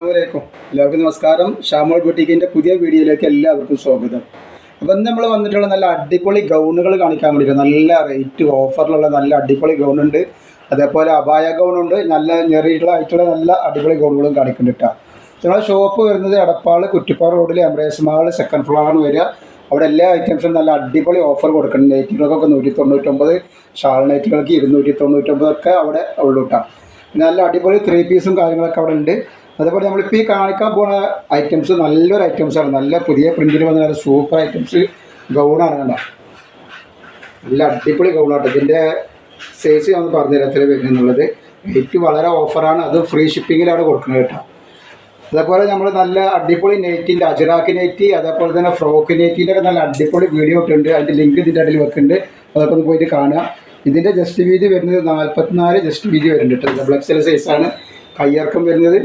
അസ്സലാമലൈക്കും. എല്ലാവർക്കും നമസ്കാരം. ഷാമോൾ ബുട്ടീക്കിൻ്റെ പുതിയ വീഡിയോയിലേക്ക് എല്ലാവർക്കും സ്വാഗതം. അപ്പം നമ്മൾ വന്നിട്ടുള്ള നല്ല അടിപൊളി ഗൗണുകൾ കാണിക്കാൻ വേണ്ടിയിട്ട് നല്ല റേറ്റ് ഓഫറിലുള്ള നല്ല അടിപൊളി ഗൗണുണ്ട്. അതേപോലെ അബായ ഗൗണുണ്ട്. നല്ല ഞെറികളായിട്ടുള്ള നല്ല അടിപൊളി ഗൗണുകളും കാണിക്കുന്നുണ്ട് കേട്ടോ. ഞങ്ങളുടെ ഷോപ്പ് വരുന്നത് എടപ്പാൾ കുറ്റിപ്പാറ റോഡിൽ എംബ്രേസ് മാൾ സെക്കൻഡ് ഫ്ലോറാണ് വരിക. അവിടെ എല്ലാ ഐറ്റംസും നല്ല അടിപൊളി ഓഫർ കൊടുക്കുന്നുണ്ട്. നൈറ്റുകൾക്കൊക്കെ 199, ഷാൾ നൈറ്റുകൾക്ക് 299 ഒക്കെ അവിടെ ഉള്ളൂ കേട്ടോ. നല്ല അടിപൊളി 3 പീസും കാര്യങ്ങളൊക്കെ അവിടെ ഉണ്ട്. അതേപോലെ നമ്മളിപ്പോൾ ഈ കാണിക്കാൻ പോകുന്ന ഐറ്റംസ് നല്ലൊരു ഐറ്റംസാണ്. നല്ല പുതിയ പ്രിൻറ്റിൽ വന്ന നല്ല സൂപ്പർ ഐറ്റംസ് ഗൗണാണ് കണ്ടോ. നല്ല അടിപൊളി ഗൗണാണ്. ഇതിൻ്റെ സൈസ് ഞാൻ പറഞ്ഞുതരാം എത്ര വരുന്നുള്ളത്. റേറ്റ് വളരെ ഓഫറാണ്. അത് ഫ്രീ ഷിപ്പിങ്ങിലാണ് കൊടുക്കുന്നത് കേട്ടോ. അതേപോലെ നമ്മൾ നല്ല അടിപൊളി നെറ്റിൻ്റെ അജറാക്ക് നെറ്റി, അതേപോലെ തന്നെ ഫ്രോക്ക് നെറ്റിൻ്റെ ഒക്കെ നല്ല അടിപൊളി വീഡിയോ ഇട്ടുണ്ട്. അതിൻ്റെ ലിങ്ക് ഇതിൻ്റെ ഇടയിൽ വെക്കുന്നുണ്ട്. അതൊക്കെ ഒന്ന് പോയിട്ട് കാണുക. ഇതിൻ്റെ ജസ്റ്റ് വീതി വരുന്നത് 44 ജസ്റ്റ് വീതി വരുന്നുണ്ട് കേട്ടോ. ഡബിൾ എക്സൽ സൈസാണ്. കയ്യിറക്കം വരുന്നത്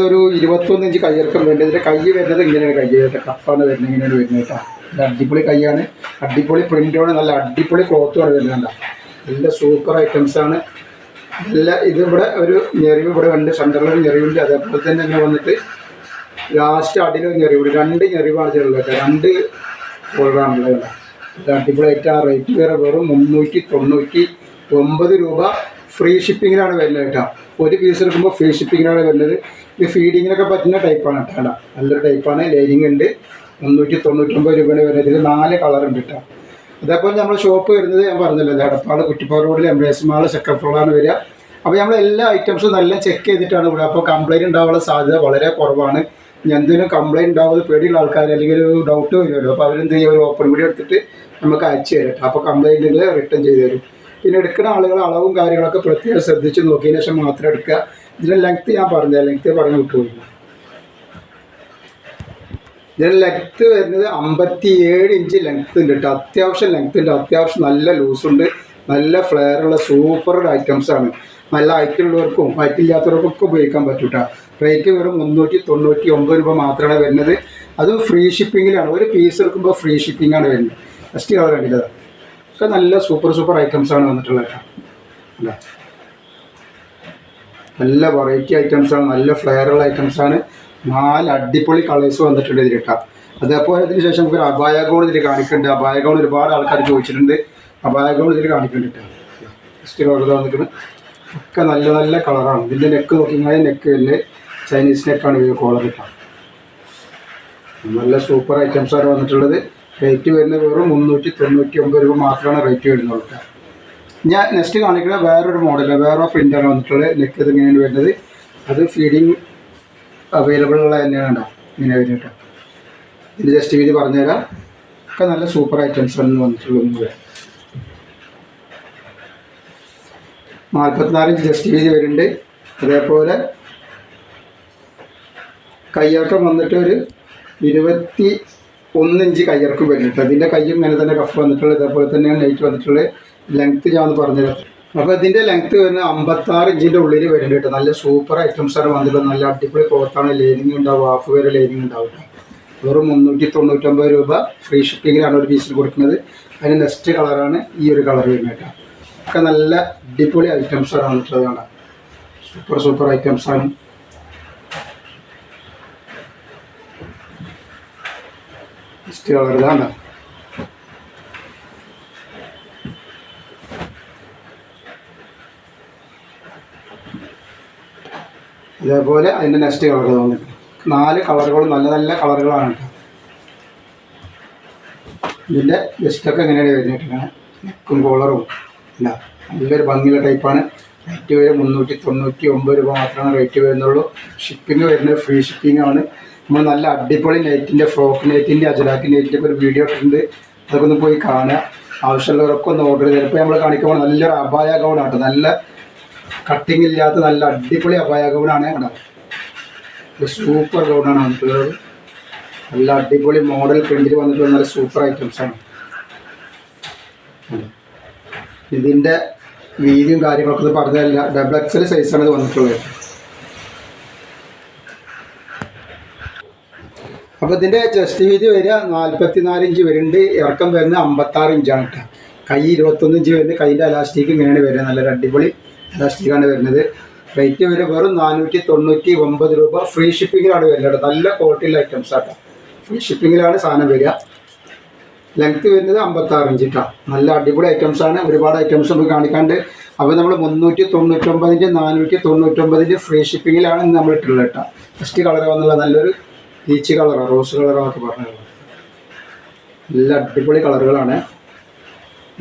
ഒരു 21 ഇഞ്ച് കയ്യിറക്കം വരുന്നത്. ഇതിൻ്റെ കൈ വരുന്നത് ഇങ്ങനെയാണ്. കയ്യുടെ കപ്പാണ് വരുന്നത്. ഇങ്ങനെയാണ് വരുന്നത് കേട്ടോ. നല്ല അടിപൊളി കൈയാണ്. അടിപൊളി പ്രിൻ്റാണ്. നല്ല അടിപൊളി ക്ലോത്തുമാണ് വരുന്നത്. നല്ല സൂപ്പർ ഐറ്റംസാണ്. നല്ല ഇതിവിടെ ഒരു ഞെറിവ് ഇവിടെ ഉണ്ട്. സെൻറ്ററിലൊരു ഞെറിവുണ്ട്. അതേപോലെ തന്നെ ഇങ്ങനെ വന്നിട്ട് ലാസ്റ്റ് അടിയിലൊരു ഞെറിവുണ്ട്. 2 ഞെറിവാണ് ചെയ്യുള്ളത് കേട്ടോ. 2 ഫോൾഡറാണുള്ളത്. നല്ല അടിപൊളിയായിട്ട്. ആ റേറ്റ് വെറും 399 രൂപ. ഫ്രീ ഷിപ്പിങ്ങിലാണ് വരുന്നത് കേട്ടോ. ഒരു പീസ് എടുക്കുമ്പോൾ ഫ്രീ ഷിപ്പിങ്ങിലാണ് വരുന്നത്. ഇത് ഫീഡിങ്ങിനൊക്കെ പറ്റുന്ന ടൈപ്പാണ് കേട്ടോ. നല്ലൊരു ടൈപ്പാണ്. ലൈനിങ് ഉണ്ട്. 399 രൂപയാണ് വരുന്നത്. ഇതിൽ 4 കളറുണ്ട് കേട്ടോ. അതേപോലെ നമ്മൾ ഷോപ്പ് വരുന്നത് ഞാൻ പറഞ്ഞല്ലോ, എടപ്പാൾ കുറ്റിപ്പാറ റോഡിൽ എംബ്രേസ് മാൾ സെക്കൻഡ് ഫ്ലോറാണ് വരിക. അപ്പോൾ നമ്മൾ എല്ലാ ഐറ്റംസും നല്ല ചെക്ക് ചെയ്തിട്ടാണ് ഇവിടെ. അപ്പോൾ കംപ്ലയിൻറ്റ് ഉണ്ടാവാനുള്ള സാധ്യത വളരെ കുറവാണ്. എന്തെങ്കിലും കംപ്ലയിൻറ്റ് ഉണ്ടാവുന്നത് പേടിയുള്ള ആൾക്കാർ അല്ലെങ്കിൽ ഒരു ഡൗട്ട് വരുമല്ലോ. അപ്പോൾ അവരെന്ത് ചെയ്യുക, ഒരു ഓപ്പൺ വീഡിയോ എടുത്തിട്ട് നമുക്ക് അയച്ചു തരും. അപ്പോൾ കംപ്ലയിൻറ്റുകൾ റിട്ടേൺ ചെയ്ത് തരും. പിന്നെ എടുക്കുന്ന ആളുകൾ അളവും കാര്യങ്ങളൊക്കെ പ്രത്യേകം ശ്രദ്ധിച്ച് നോക്കിയതിന് ശേഷം മാത്രം എടുക്കുക. ഇതിൻ്റെ ലെങ്ത്ത് ഞാൻ പറഞ്ഞ ലെങ്ത്ത് പറഞ്ഞു വിട്ടുപോയി. ഇതിൻ്റെ ലെങ്ത്ത് വരുന്നത് 57 ഇഞ്ച് ലെങ്ത്ത് ഉണ്ട് കേട്ടോ. അത്യാവശ്യം ലെങ്ത്ത് ഉണ്ട്. അത്യാവശ്യം നല്ല ലൂസുണ്ട്. നല്ല ഫ്ലെയറുള്ള സൂപ്പർ ഐറ്റംസാണ്. നല്ല ഹൈറ്റുള്ളവർക്കും ഹൈറ്റില്ലാത്തവർക്കും ഒക്കെ ഉപയോഗിക്കാൻ പറ്റും കേട്ടോ. റേറ്റ് വെറും 399 രൂപ മാത്രമാണ് വരുന്നത്. അതും ഫ്രീ ഷിപ്പിങ്ങിലാണ്. ഒരു പീസ് എടുക്കുമ്പോൾ ഫ്രീ ഷിപ്പിങ്ങാണ് വരുന്നത്. ഫസ്റ്റ് കളർ കണ്ടില്ല. ഒക്കെ നല്ല സൂപ്പർ ഐറ്റംസാണ് വന്നിട്ടുള്ളത് കേട്ടോ. അല്ല, നല്ല വെറൈറ്റി ഐറ്റംസാണ്. നല്ല ഫ്ലെയറുള്ള ഐറ്റംസാണ്. 4 അടിപൊളി കളേഴ്സ് വന്നിട്ടുണ്ട് ഇതിൽ കേട്ടോ. അതേപോലെ അതിന് ശേഷം നമുക്ക് ഒരു അബായ ഗൗൺ ഇതിൽ കാണിക്കുന്നുണ്ട്. അബായ ഗൗൺ ഒരുപാട് ആൾക്കാർ ചോദിച്ചിട്ടുണ്ട്. അബായ ഗൗൺ ഇതിൽ കാണിക്കുന്നുണ്ട് കേട്ടോ. ഫസ്റ്റ് കളർ വന്നിട്ടുണ്ട്. ഒക്കെ നല്ല നല്ല കളറാണ്. ഇതിൻ്റെ നെക്ക് നോക്കിയാൽ നെക്ക് വലിയ ചൈനീസ് നെക്കാണ് ഇത് കോളർ കേട്ടോ. നല്ല സൂപ്പർ ഐറ്റംസാണ് വന്നിട്ടുള്ളത്. റേറ്റ് വരുന്നത് വെറും 399 രൂപ മാത്രമാണ് റേറ്റ് വരുന്നത് കേട്ടോ. ഞാൻ നെക്സ്റ്റ് കാണിക്കുന്നത് വേറൊരു മോഡൽ, വേറെ പ്രിൻ്റാണ് വന്നിട്ടുള്ളത്. നെക്ക് ഇത് ഇങ്ങനെയാണ് വരുന്നത്. അത് ഫീഡിങ് അവൈലബിൾ ഉള്ള തന്നെയാണ് കേട്ടോ. ഇങ്ങനെ വരും കേട്ടോ. ഇത് ജസ്റ്റ് വീതി പറഞ്ഞുതരാം. ഒക്കെ നല്ല സൂപ്പർ ഐറ്റംസാണ് വന്നിട്ടുള്ളത്. 44 ഇഞ്ച് ജസ്റ്റ് വീതി വരുന്നുണ്ട്. അതേപോലെ കയ്യിറക്കം വന്നിട്ട് ഒരു 21 ഇഞ്ച് കയ്യിറക്കം വരുന്നുണ്ട്. അതിൻ്റെ കയ്യും ഇങ്ങനെ തന്നെ കഫ് വന്നിട്ടുള്ളത്. അതേപോലെ തന്നെയാണ് നൈറ്റ് വന്നിട്ടുള്ളത്. ലെങ്ത്ത് ഞാൻ പറഞ്ഞുതരാം. അപ്പോൾ ഇതിൻ്റെ ലെങ്ത്ത് വരുന്നത് 56 ഇഞ്ചിൻ്റെ ഉള്ളിൽ വരുന്നുണ്ട് കേട്ടോ. നല്ല സൂപ്പർ ഐറ്റംസാണ് വന്നിട്ടുള്ളത്. നല്ല അടിപൊളി ക്ലോത്താണ്. ലൈനിങ് ഉണ്ടാവും. ഹാഫ് വരെ ലൈനിങ് ഉണ്ടാവും കേട്ടോ. വെറും 399 രൂപ. ഫ്രീ ഷിപ്പിങ്ങിലാണ് ഒരു പീസിൽ കൊടുക്കുന്നത്. അതിന് നെക്സ്റ്റ് കളറാണ് ഈ ഒരു കളർ വരുന്നത് കേട്ടോ. ഒക്കെ നല്ല അടിപൊളി ഐറ്റംസാണ് വന്നിട്ടുള്ളത് കേട്ടോ. സൂപ്പർ ഐറ്റംസാണ്. നെക്സ്റ്റ് കളർ ഇതാണ്. ഇതേപോലെ അതിൻ്റെ നെക്സ്റ്റ് കളർ വന്നിട്ട് 4 കളറുകളും നല്ല നല്ല കളറുകളാണ് കേട്ടോ. ഇതിൻ്റെ ജസ്റ്റൊക്കെ എങ്ങനെയാണ് വരുന്നത്. നെക്കും കോളറും ഇല്ല, നല്ലൊരു ഭംഗിയുള്ള ടൈപ്പാണ്. റേറ്റ് വരെ 399 രൂപ മാത്രമാണ് റേറ്റ് വരുന്നുള്ളൂ. ഷിപ്പിംഗ് വരുന്നത് ഫ്രീ ഷിപ്പിംഗ് ആണ്. നമ്മൾ നല്ല അടിപൊളി നെറ്റിൻ്റെ ഫ്രോക്ക് നെറ്റിൻ്റെ അജലാക്ക് നെറ്റിൻ്റെ ഒരു വീഡിയോ ഇട്ടുണ്ട്. അതൊക്കെ ഒന്ന് പോയി കാണുക. ആവശ്യമുള്ളവരൊക്കെ ഒന്ന് ഓർഡർ ചെയ്ത്. ഇപ്പോൾ നമ്മൾ കാണിക്കുമ്പോൾ നല്ലൊരു അബായ ഗൗണാണ്. നല്ല കട്ടിങ് ഇല്ലാത്ത നല്ല അടിപൊളി അബായ ഗൗണാണ് കേട്ടോ. സൂപ്പർ ഗൗണാണ് വന്നിട്ടുള്ളത്. നല്ല അടിപൊളി മോഡൽ പ്രിന്റിൽ വന്നിട്ടുള്ള നല്ല സൂപ്പർ ഐറ്റംസാണ്. ഇതിൻ്റെ വീതിയും കാര്യങ്ങളൊക്കെ പറഞ്ഞതല്ല. ഡബിൾ എക്സൽ സൈസാണ് ഇത് വന്നിട്ടുള്ളത്. അപ്പോൾ ഇതിൻ്റെ ചെസ്റ്റ് വീതി വരിക 44 ഇഞ്ച് വരുന്നുണ്ട്. ഇറക്കം വരുന്നത് 56 ഇഞ്ചാണ് കേട്ടോ. കൈ 21 ഇഞ്ച് വരുന്നത്. കൈൻ്റെ അലാസ്റ്റിക് ഇങ്ങനെയാണ് വരുന്നത്. നല്ലൊരു അടിപൊളി അലാസ്റ്റിക്കാണ് വരുന്നത്. റേറ്റ് വരെ വെറും 499 രൂപ. ഫ്രീ ഷിപ്പിങ്ങിലാണ് വരുന്നത്. നല്ല ക്വാളിറ്റിയുള്ള ഐറ്റംസ് ആട്ടോ. ഫ്രീ ഷിപ്പിങ്ങിലാണ് സാധനം വരിക. ലെങ്ത്ത് വരുന്നത് 56 ഇഞ്ച് കേട്ടോ. നല്ല അടിപൊളി ഐറ്റംസാണ്. ഒരുപാട് ഐറ്റംസ് നമുക്ക് കാണിക്കാണ്ട്. അപ്പോൾ നമ്മൾ 399 499 ഫ്രീ ഷിപ്പിങ്ങിലാണ് നമ്മൾ ഇട്ടുള്ളത് കേട്ടോ. ഫസ്റ്റ് കളർ വന്നുള്ള നല്ലൊരു പീച്ച് കളറോ റോസ് കളറോ ഒക്കെ പറഞ്ഞത് നല്ല അടിപൊളി കളറുകളാണ്.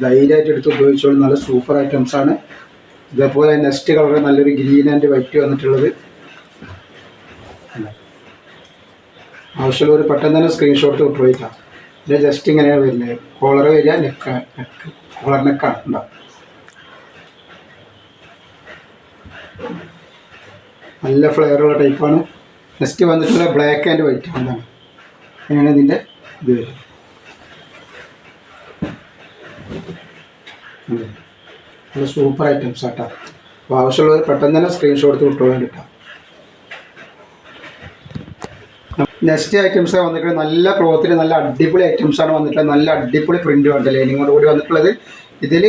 ധൈര്യമായിട്ട് എടുത്ത് ഉപയോഗിച്ചോളൂ. നല്ല സൂപ്പർ ഐറ്റംസാണ്. ഇതേപോലെ നെക്സ്റ്റ് കളർ നല്ലൊരു ഗ്രീൻ ആൻഡ് വൈറ്റ് വന്നിട്ടുള്ളത്. ആവശ്യമുള്ളവർ പെട്ടെന്ന് തന്നെ സ്ക്രീൻഷോട്ട് ഉപയോഗിക്കാം. ഇത് ജസ്റ്റ് ഇങ്ങനെയാണ് വരുന്നത്. കോളർ വരിക, നെക്ക് കോളർ നെക്കാണ് ഉണ്ടാവും. നല്ല ഫ്ലെയറുള്ള ടൈപ്പാണ്. നെക്സ്റ്റ് വന്നിട്ടുള്ള ബ്ലാക്ക് ആൻഡ് വൈറ്റ് ആണ്. അങ്ങനെയാണ് ഇതിൻ്റെ ഇത് വരുന്നത്. നല്ല സൂപ്പർ ഐറ്റംസ് ആട്ടോ. അപ്പോൾ ആവശ്യമുള്ളവർ പെട്ടെന്ന് തന്നെ സ്ക്രീൻഷോട്ട് വിട്ടോളാൻ കിട്ടാം. നെക്സ്റ്റ് ഐറ്റംസ് വന്നിട്ട് നല്ല ക്ലോത്തിൽ നല്ല അടിപൊളി ഐറ്റംസാണ് വന്നിട്ടുള്ളത്. നല്ല അടിപൊളി പ്രിൻ്റ് ഉണ്ട് ലൈനിങ്ങോട് കൂടി വന്നിട്ടുള്ളത്. ഇതിൽ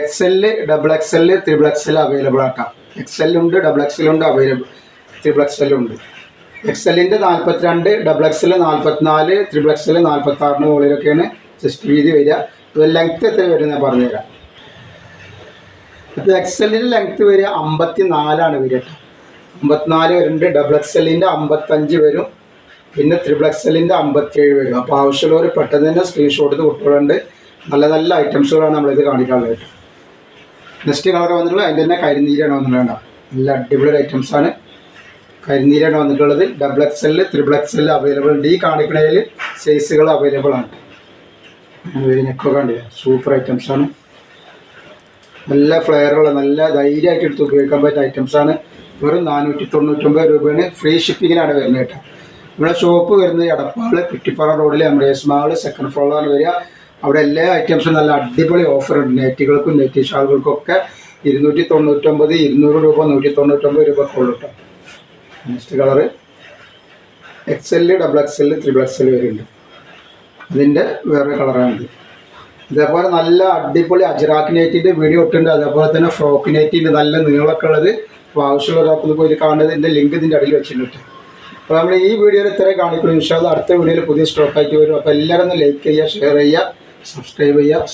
XL, XXL, XXL അവൈലബിൾ ആക്കാം. XL ഉണ്ട്, XXL ഉണ്ട്, അവൈലബിൾ XXL ഉണ്ട്. XLൻ്റെ 42, XXL 44, XXL 46 മുകളിലൊക്കെയാണ് ചെസ്റ്റ് വീതി വരിക. ഇപ്പോൾ ലെങ്ത്ത് എത്ര വരും ഞാൻ പറഞ്ഞുതരാം. ഇപ്പോൾ XLൻ്റെ ലെങ്ത്ത് വരിക 54 വരിക കേട്ടോ. 54 വരുന്നുണ്ട്. XXLൻ്റെ 55 വരും. പിന്നെ XXLൻ്റെ 57 വരും. അപ്പോൾ ആവശ്യമുള്ളവർ പെട്ടെന്ന് തന്നെ സ്ക്രീൻഷോട്ട് കൊടുക്കുന്നുണ്ട്. നല്ല നല്ല ഐറ്റംസുകളാണ് നമ്മളിത് കാണിക്കാനുള്ളത് കേട്ടോ. നെക്സ്റ്റ് കളർ വന്നിട്ടുള്ളത് അതിൻ്റെ തന്നെ കരിനീരാണ് വന്നിട്ടുള്ളത്. നല്ല അടിപൊളി ഐറ്റംസാണ്. കരിനീരാണ് വന്നിട്ടുള്ളത്. XXL, XXL അവൈലബിൾ ഉണ്ട്. ഈ കാണിക്കുന്നതിൽ സൈസുകൾ അവൈലബിൾ ആണ്. നെക്കൊക്കെ കണ്ടില്ല, സൂപ്പർ ഐറ്റംസാണ്. നല്ല ഫ്ലെയറുള്ള നല്ല ധൈര്യമായിട്ട് എടുത്ത് ഉപയോഗിക്കാൻ പറ്റിയ ഐറ്റംസാണ്. വെറും 499 രൂപയാണ്. ഫ്രീ ഷിപ്പിങ്ങിലാണ് വരുന്നത് കേട്ടോ. നമ്മുടെ ഷോപ്പ് വരുന്നത് എടപ്പാൾ കുറ്റിപ്പാറ റോഡിൽ എംറേസ് മാൾ സെക്കൻഡ് ഫ്ലോറിലാണ് വരിക. അവിടെ എല്ലാ ഐറ്റംസും നല്ല അടിപൊളി ഓഫറുണ്ട്. നെറ്റുകൾക്കും നെറ്റ് ഷാളുകൾക്കും ഒക്കെ 299, 200 രൂപ, 199 രൂപ ഉള്ളൂ കേട്ടോ. Next colour XL, XXL, XXL വരുന്നുണ്ട്. അതിൻ്റെ വേറെ കളറാണിത്. ഇതേപോലെ നല്ല അടിപൊളി അജ്രാക്ക് നെറ്റിൻ്റെ വീഡിയോ ഇട്ടുണ്ട്. അതേപോലെ തന്നെ ഫ്രോക്ക് നെറ്റിൻ്റെ നല്ല നീളമൊക്കെ ഉള്ളത്. അപ്പോൾ ആവശ്യമുള്ള ഒരാൾക്ക് പോയി കാണുന്നതിൻ്റെ ലിങ്ക് ഇതിൻ്റെ അടിയിൽ വെച്ചിട്ടുണ്ട്. അപ്പോൾ നമ്മൾ ഈ വീഡിയോയിൽ ഇത്രയും കാണിക്കുന്നു. ഇൻഷാ അല്ലാഹ് അടുത്ത വീഡിയോയിൽ പുതിയ സ്റ്റോക്കായിട്ട് വരും. അപ്പോൾ എല്ലാവരും ഒന്ന് ലൈക്ക് ചെയ്യുക, ഷെയർ ചെയ്യുക, സബ്സ്ക്രൈബ് ചെയ്യുക.